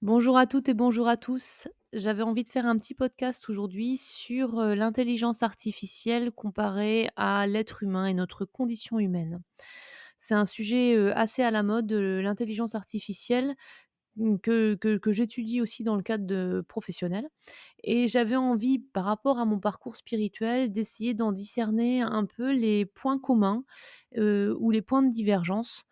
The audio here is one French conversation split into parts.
Bonjour à toutes et bonjour à tous. J'avais envie de faire un petit podcast aujourd'hui sur l'intelligence artificielle comparée à l'être humain et notre condition humaine. C'est un sujet assez à la mode, l'intelligence artificielle, que j'étudie aussi dans le cadre de professionnel. Et j'avais envie, par rapport à mon parcours spirituel, d'essayer d'en discerner un peu les points communs ou les points de divergence.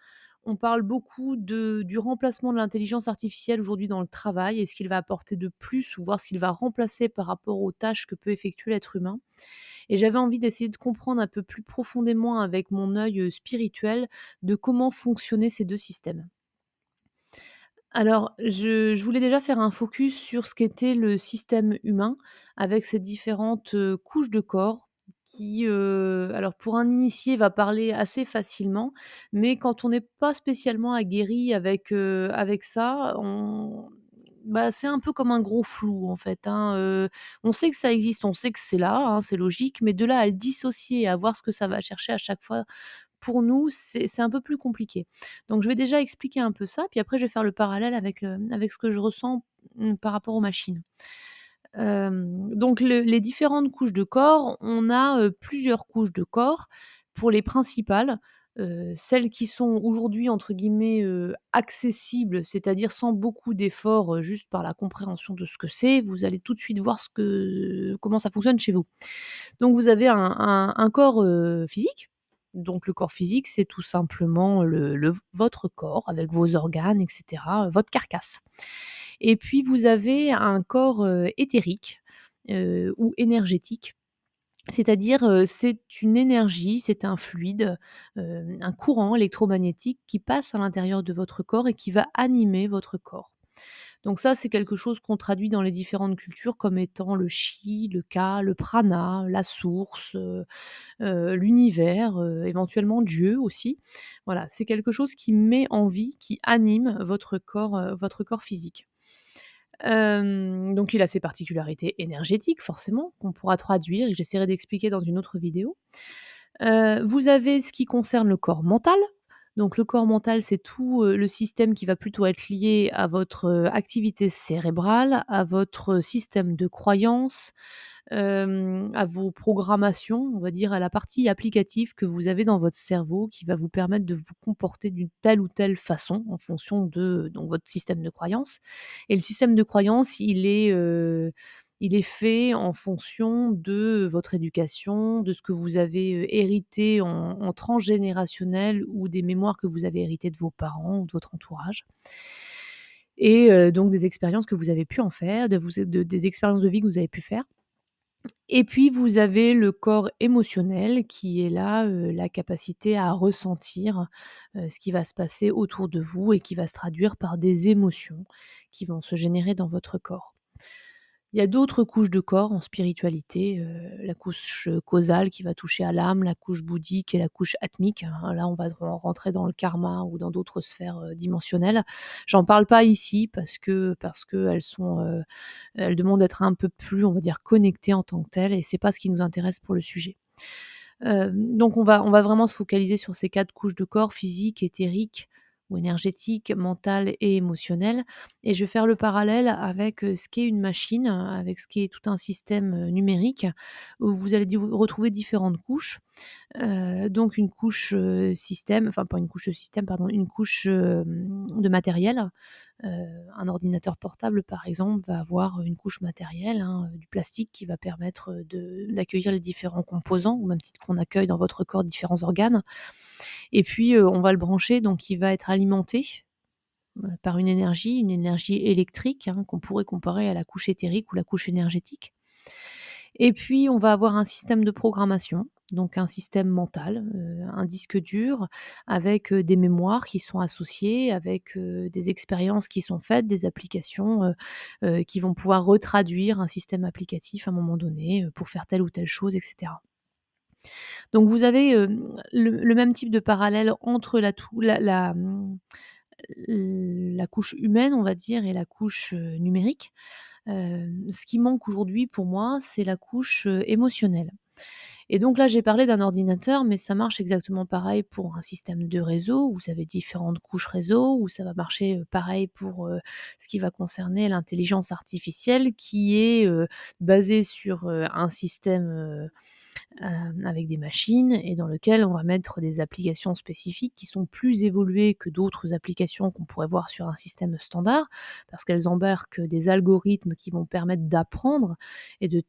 On parle beaucoup du remplacement de l'intelligence artificielle aujourd'hui dans le travail et ce qu'il va apporter de plus ou voir ce qu'il va remplacer par rapport aux tâches que peut effectuer l'être humain. Et j'avais envie d'essayer de comprendre un peu plus profondément avec mon œil spirituel de comment fonctionnaient ces deux systèmes. Alors, je voulais déjà faire un focus sur ce qu'était le système humain avec ses différentes, couches de corps qui, alors pour un initié va parler assez facilement, mais quand on n'est pas spécialement aguerri avec ça, c'est un peu comme un gros flou en fait, hein, on sait que ça existe, on sait que c'est là, hein, c'est logique, mais de là à le dissocier, à voir ce que ça va chercher à chaque fois, pour nous, c'est un peu plus compliqué. Donc je vais déjà expliquer un peu ça, puis après je vais faire le parallèle avec ce que je ressens, par rapport aux machines. Donc les différentes couches de corps, on a, plusieurs couches de corps. Pour les principales, celles qui sont aujourd'hui entre guillemets, «accessibles», c'est-à-dire sans beaucoup d'efforts, juste par la compréhension de ce que c'est, vous allez tout de suite voir comment ça fonctionne chez vous. Donc vous avez un corps, physique. Donc le corps physique, c'est tout simplement votre corps avec vos organes et cetera, votre carcasse. Et puis vous avez un corps, éthérique, ou énergétique. C'est-à-dire, c'est une énergie, c'est un fluide, un courant électromagnétique qui passe à l'intérieur de votre corps et qui va animer votre corps. Donc ça, c'est quelque chose qu'on traduit dans les différentes cultures comme étant le chi, le ka, le prana, la source, l'univers, éventuellement Dieu aussi. Voilà, c'est quelque chose qui met en vie, qui anime votre corps physique. Donc il a ses particularités énergétiques forcément, qu'on pourra traduire et que j'essaierai d'expliquer dans une autre vidéo. Vous avez ce qui concerne le corps mental. Donc le corps mental, c'est tout, le système qui va plutôt être lié à votre, activité cérébrale, à votre système de croyances, à vos programmations, on va dire à la partie applicative que vous avez dans votre cerveau qui va vous permettre de vous comporter d'une telle ou telle façon en fonction de donc votre système de croyances. Et le système de croyances, il est fait en fonction de votre éducation, de ce que vous avez, hérité en transgénérationnel ou des mémoires que vous avez héritées de vos parents ou de votre entourage. Et donc des expériences que vous avez pu en faire, des expériences de vie que vous avez pu faire. Et puis vous avez le corps émotionnel qui est là, la capacité à ressentir, ce qui va se passer autour de vous et qui va se traduire par des émotions qui vont se générer dans votre corps. Il y a d'autres couches de corps en spiritualité, la couche, causale qui va toucher à l'âme, la couche bouddhique et la couche atmique, hein. Là, on va rentrer dans le karma ou dans d'autres sphères, dimensionnelles. J'en parle pas ici parce que elles demandent d'être un peu plus, on va dire, connectées en tant que telles et c'est pas ce qui nous intéresse pour le sujet. Donc on va vraiment se focaliser sur ces 4 couches de corps: physique, éthérique ou énergétique, mental et émotionnel. Et je vais faire le parallèle avec, ce qu'est une machine, avec ce qui est tout un système, numérique où vous allez retrouver différentes couches. Donc une couche, système, enfin pas une couche de système, pardon, une couche, de matériel. Un ordinateur portable, par exemple, va avoir une couche matérielle, hein, du plastique qui va permettre, d'accueillir les différents composants, au même titre qu'on accueille dans votre corps différents organes. Et puis, on va le brancher, donc il va être alimenté, par une énergie électrique, hein, qu'on pourrait comparer à la couche éthérique ou la couche énergétique. Et puis, on va avoir un système de programmation, donc un système mental, un disque dur avec, des mémoires qui sont associées, avec, des expériences qui sont faites, des applications, qui vont pouvoir retraduire un système applicatif à un moment donné, pour faire telle ou telle chose et cetera. Donc vous avez, le même type de parallèle entre la couche humaine, on va dire, et la couche, numérique. Ce qui manque aujourd'hui pour moi, c'est la couche, émotionnelle. Et donc là, j'ai parlé d'un ordinateur, mais ça marche exactement pareil pour un système de réseau, où vous avez différentes couches réseau, où ça va marcher, pareil pour, ce qui va concerner l'intelligence artificielle qui est, basée sur, un système, avec des machines et dans lequel on va mettre des applications spécifiques qui sont plus évoluées que d'autres applications qu'on pourrait voir sur un système standard, parce qu'elles embarquent des algorithmes qui vont permettre d'apprendre et de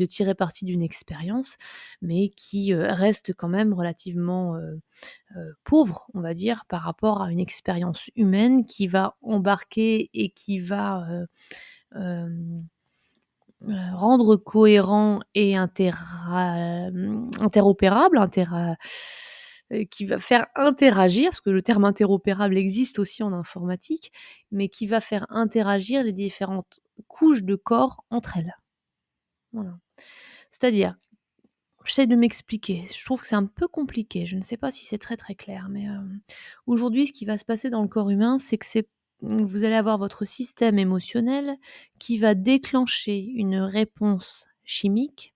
tirer parti d'une expérience, mais qui, restent quand même relativement, pauvres, on va dire, par rapport à une expérience humaine qui va embarquer et qui va, hem rendre cohérent et interopérable, qui va faire interagir, parce que le terme interopérable existe aussi en informatique, mais qui va faire interagir les différentes couches de corps entre elles. Voilà. C'est-à-dire, j'essaie de m'expliquer, je trouve que c'est un peu compliqué, je ne sais pas si c'est très, très clair, mais, aujourd'hui, ce qui va se passer dans le corps humain, c'est que vous allez avoir votre système émotionnel qui va déclencher une réponse chimique,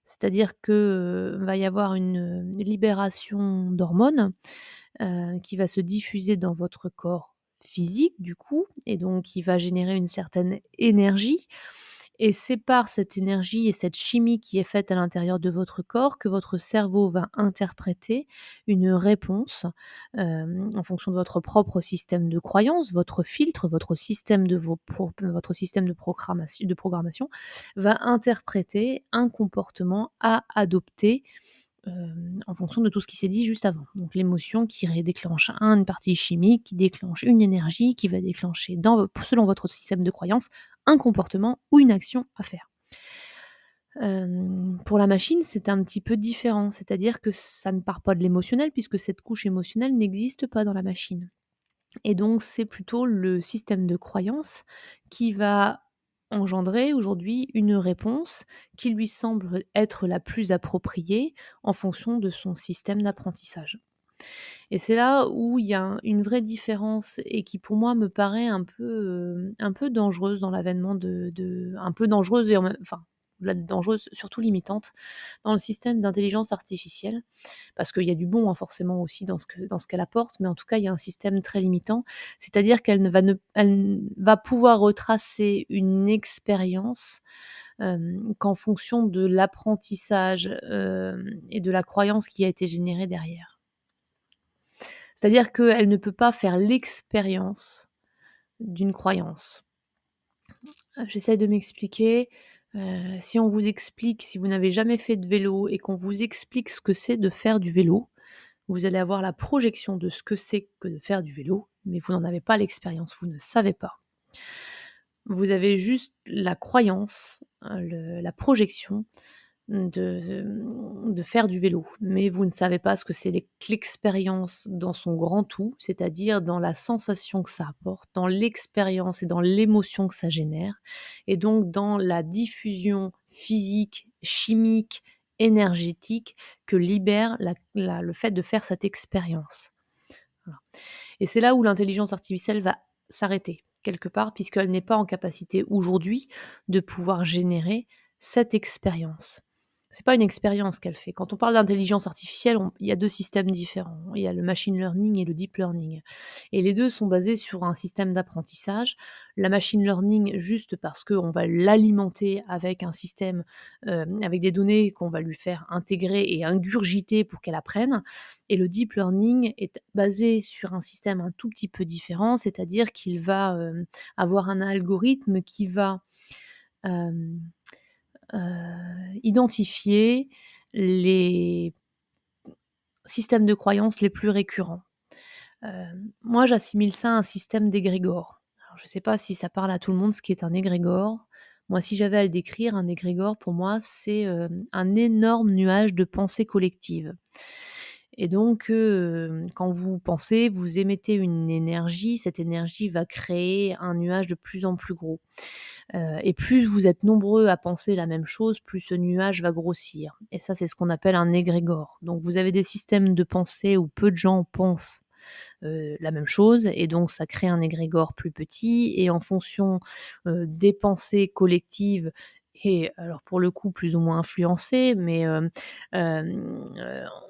c'est-à-dire que, va y avoir une libération d'hormones, qui va se diffuser dans votre corps physique du coup et donc qui va générer une certaine énergie et c'est par cette énergie et cette chimie qui est faite à l'intérieur de votre corps que votre cerveau va interpréter une réponse, en fonction de votre propre système de croyance, votre filtre, votre système de programmation va interpréter un comportement à adopter, en fonction de tout ce qui s'est dit juste avant. Donc l'émotion qui déclenche une partie chimique, qui déclenche une énergie, qui va déclencher selon votre système de croyance, un comportement ou une action à faire. Pour la machine, c'est un petit peu différent, c'est-à-dire que ça ne part pas de l'émotionnel puisque cette couche émotionnelle n'existe pas dans la machine. Et donc c'est plutôt le système de croyance qui va engendrer aujourd'hui une réponse qui lui semble être la plus appropriée en fonction de son système d'apprentissage. Et c'est là où il y a une vraie différence et qui pour moi me paraît un peu dangereuse dans l'avènement un peu dangereuse et enfin, la dangereuse, surtout limitante, dans le système d'intelligence artificielle. Parce qu'il y a du bon, hein, forcément aussi dans ce qu'elle apporte, mais en tout cas, il y a un système très limitant. C'est-à-dire qu'elle ne va pouvoir retracer une expérience, qu'en fonction de l'apprentissage, et de la croyance qui a été générée derrière. C'est-à-dire qu'elle ne peut pas faire l'expérience d'une croyance. J'essaie de m'expliquer, si on vous explique si vous n'avez jamais fait de vélo et qu'on vous explique ce que c'est de faire du vélo, vous allez avoir la projection de ce que c'est que de faire du vélo, mais vous n'en avez pas l'expérience, vous ne savez pas. Vous avez juste la croyance, la projection de faire du vélo, mais vous ne savez pas ce que c'est l'expérience dans son grand tout, c'est-à-dire dans la sensation que ça apporte, dans l'expérience et dans l'émotion que ça génère et donc dans la diffusion physique, chimique, énergétique que libère le fait de faire cette expérience. Voilà. Et c'est là où l'intelligence artificielle va s'arrêter, quelque part, puisqu'elle n'est pas en capacité aujourd'hui de pouvoir générer cette expérience. C'est pas une expérience qu'elle fait. Quand on parle d'intelligence artificielle, il y a 2 systèmes différents. Il y a le machine learning et le deep learning. Et les 2 sont basés sur un système d'apprentissage. La machine learning, juste parce qu'on va l'alimenter avec un système, avec des données qu'on va lui faire intégrer et ingurgiter pour qu'elle apprenne. Et le deep learning est basé sur un système un tout petit peu différent, c'est-à-dire qu'il va, avoir un algorithme qui va, hem, identifier les systèmes de croyances les plus récurrents. Moi, j'assimile ça à un système d'égrégore. Alors je ne sais pas si ça parle à tout le monde ce qui est un égrégore. Moi, si j'avais à le décrire, un égrégore pour moi, c'est, un énorme nuage de pensée collective. Et donc, quand vous pensez, vous émettez une énergie, cette énergie va créer un nuage de plus en plus gros. Et plus vous êtes nombreux à penser la même chose, plus ce nuage va grossir. Et ça, c'est ce qu'on appelle un égrégore. Donc vous avez des systèmes de pensée où peu de gens pensent, la même chose et donc ça crée un égrégore plus petit et en fonction, des pensées collectives et alors pour le coup plus ou moins influencé, mais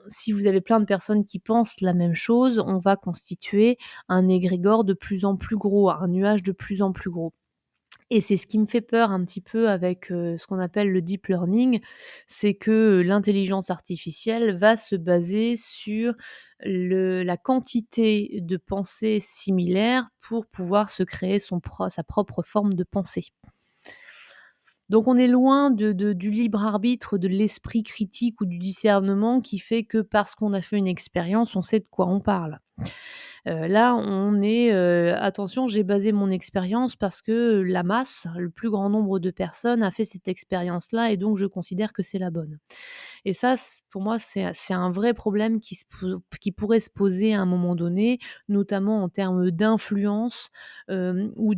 si vous avez plein de personnes qui pensent la même chose, on va constituer un égrégore de plus en plus gros, un nuage de plus en plus gros. Et c'est ce qui me fait peur un petit peu avec, ce qu'on appelle le deep learning, c'est que l'intelligence artificielle va se baser sur la quantité de pensées similaires pour pouvoir se créer sa propre forme de pensée. Donc on est loin du libre arbitre, de l'esprit critique ou du discernement qui fait que parce qu'on a fait une expérience, on sait de quoi on parle. Là, on est, attention, j'ai basé mon expérience parce que la masse, le plus grand nombre de personnes a fait cette expérience-là et donc je considère que c'est la bonne. Et ça, pour moi, c'est un vrai problème qui pourrait se poser à un moment donné, notamment en termes d'influence, ou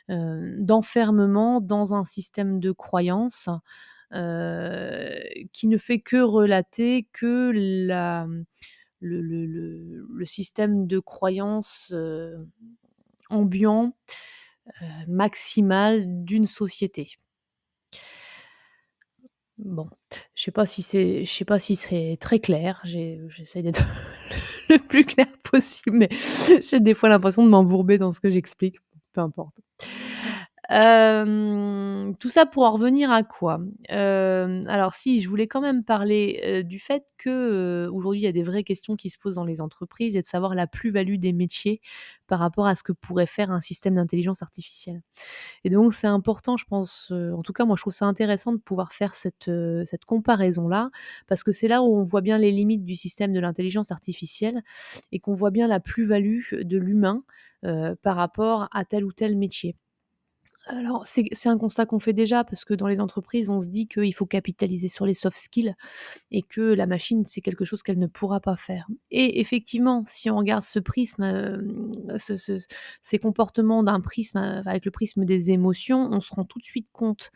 d'enfermement dans un système de croyance, heu, qui ne fait que relater que le système de croyance, ambiant, maximal d'une société. Bon, je sais pas si c'est très clair, j'essaie d'être le plus clair possible, mais j'ai des fois l'impression de m'embourber dans ce que j'explique. Peu importe. Tout ça pour en revenir à quoi? Alors si, je voulais quand même parler, du fait que, aujourd'hui, il y a des vraies questions qui se posent dans les entreprises et de savoir la plus-value des métiers par rapport à ce que pourrait faire un système d'intelligence artificielle. Et donc c'est important, je pense, en tout cas moi je trouve ça intéressant de pouvoir faire cette comparaison-là, parce que c'est là où on voit bien les limites du système de l'intelligence artificielle et qu'on voit bien la plus-value de l'humain, par rapport à tel ou tel métier. Alors c'est un constat qu'on fait déjà parce que dans les entreprises, on se dit qu'il faut capitaliser sur les soft skills et que la machine, c'est quelque chose qu'elle ne pourra pas faire. Et effectivement, si on regarde ce prisme, ces comportements d'un prisme, avec le prisme des émotions, on se rend tout de suite compte,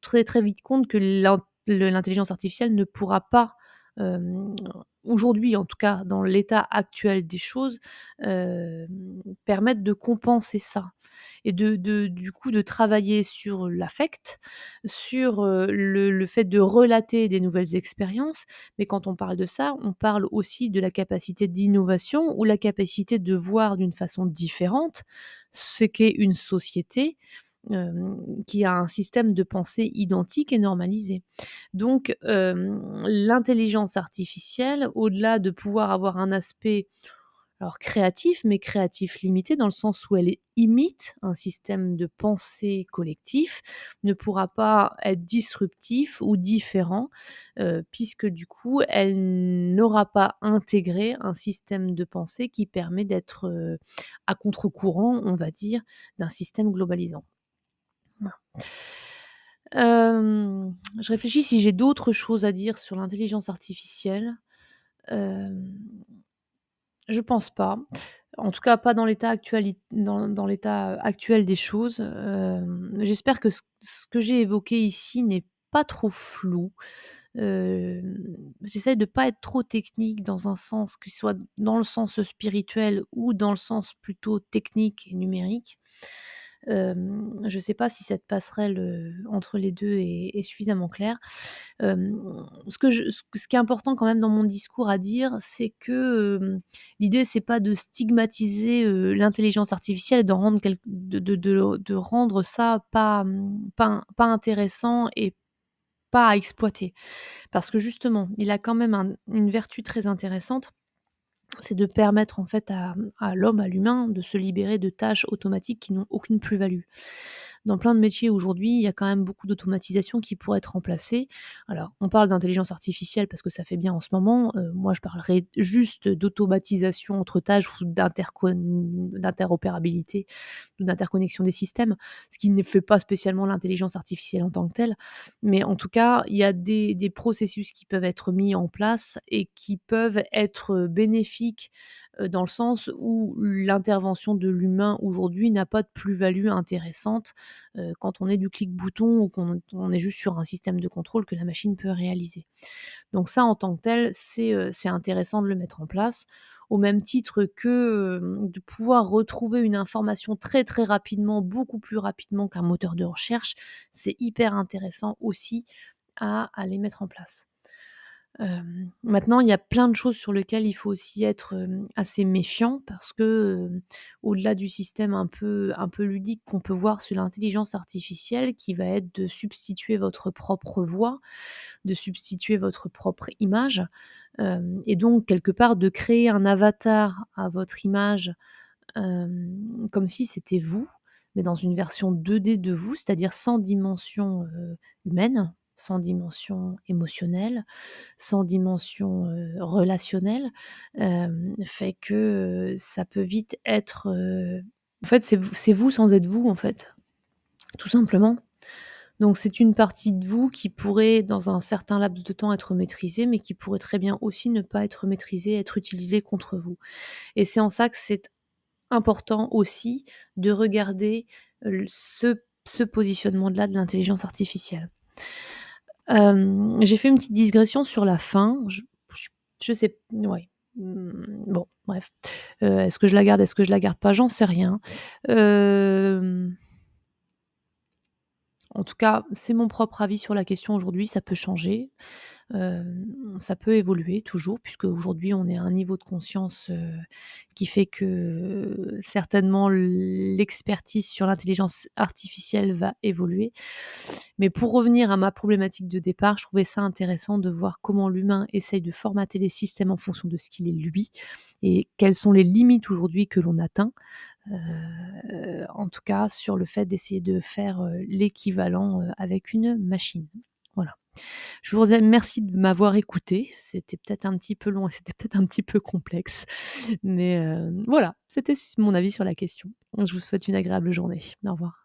très, très vite compte que l'intelligence artificielle ne pourra pas, hem, aujourd'hui en tout cas, dans l'état actuel des choses, hem, permettre de compenser ça et du coup de travailler sur l'affect, sur, le fait de relater des nouvelles expériences. Mais quand on parle de ça, on parle aussi de la capacité d'innovation ou la capacité de voir d'une façon différente ce qu'est une société, qui a un système de pensée identique et normalisé. Donc, l'intelligence artificielle, au-delà de pouvoir avoir un aspect, alors créatif, mais créatif limité dans le sens où elle imite un système de pensée collectif, ne pourra pas être disruptif ou différent, puisque du coup, elle n'aura pas intégré un système de pensée qui permet d'être, à contre-courant, on va dire, d'un système globalisant. Voilà. Je réfléchis si j'ai d'autres choses à dire sur l'intelligence artificielle. Hem, je pense pas. En tout cas, pas dans dans l'état actuel des choses. J'espère que ce que j'ai évoqué ici n'est pas trop flou. J'essaie de pas être trop technique dans un sens qui soit dans le sens spirituel ou dans le sens plutôt technique et numérique. Je sais pas si cette passerelle, entre les 2 est suffisamment claire. Ce qui est important quand même dans mon discours à dire, c'est que, l'idée c'est pas de stigmatiser, l'intelligence artificielle et d'en rendre de rendre ça pas, pas intéressant et pas à exploiter. Parce que justement, il a quand même une vertu très intéressante, c'est de permettre en fait à l'homme, à l'humain, de se libérer de tâches automatiques qui n'ont aucune plus-value. Dans plein de métiers aujourd'hui, il y a quand même beaucoup d'automatisation qui pourraient être remplacées. Alors, on parle d'intelligence artificielle parce que ça fait bien en ce moment. Moi, je parlerais juste d'automatisation entre tâches ou d'interopérabilité ou d'interconnexion des systèmes, ce qui ne fait pas spécialement l'intelligence artificielle en tant que telle. Mais en tout cas, il y a des processus qui peuvent être mis en place et qui peuvent être bénéfiques, dans le sens où l'intervention de l'humain aujourd'hui n'a pas de plus-value intéressante, quand on est du clic-bouton ou qu'on on est juste sur un système de contrôle que la machine peut réaliser. Donc ça, en tant que tel, c'est intéressant de le mettre en place, au même titre que, de pouvoir retrouver une information très, très rapidement, beaucoup plus rapidement qu'un moteur de recherche, c'est hyper intéressant aussi à les mettre en place. Maintenant, il y a plein de choses sur lesquelles il faut aussi être, assez méfiant parce que, au-delà du système un peu ludique qu'on peut voir sur l'intelligence artificielle qui va être de substituer votre propre voix, de substituer votre propre image, et donc quelque part de créer un avatar à votre image, comme si c'était vous, mais dans une version 2D de vous, c'est-à-dire sans dimension, humaine, sans dimension émotionnelle, sans dimension, relationnelle, fait que, ça peut vite être, en fait, c'est vous sans être vous, en fait, tout simplement. Donc c'est une partie de vous qui pourrait, dans un certain laps de temps, être maîtrisée, mais qui pourrait très bien aussi ne pas être maîtrisée, être utilisée contre vous. Et c'est en ça que c'est important aussi de regarder, ce positionnement-là de l'intelligence artificielle. J'ai fait une petite digression sur la fin. Je je sais ouais, bon bref. Est-ce que je la garde, est-ce que je la garde pas? J'en sais rien. Hem En tout cas, c'est mon propre avis sur la question aujourd'hui, ça peut changer, ça peut évoluer toujours puisque aujourd'hui on est à un niveau de conscience, qui fait que, certainement l'expertise sur l'intelligence artificielle va évoluer. Mais pour revenir à ma problématique de départ, je trouvais ça intéressant de voir comment l'humain essaye de formater les systèmes en fonction de ce qu'il est lui et quelles sont les limites aujourd'hui que l'on atteint. En tout cas sur le fait d'essayer de faire, l'équivalent, avec une machine. Voilà. Je vous remercie de m'avoir écoutée. C'était peut-être un petit peu long et c'était peut-être un petit peu complexe, mais voilà, c'était mon avis sur la question. Je vous souhaite une agréable journée. Au revoir.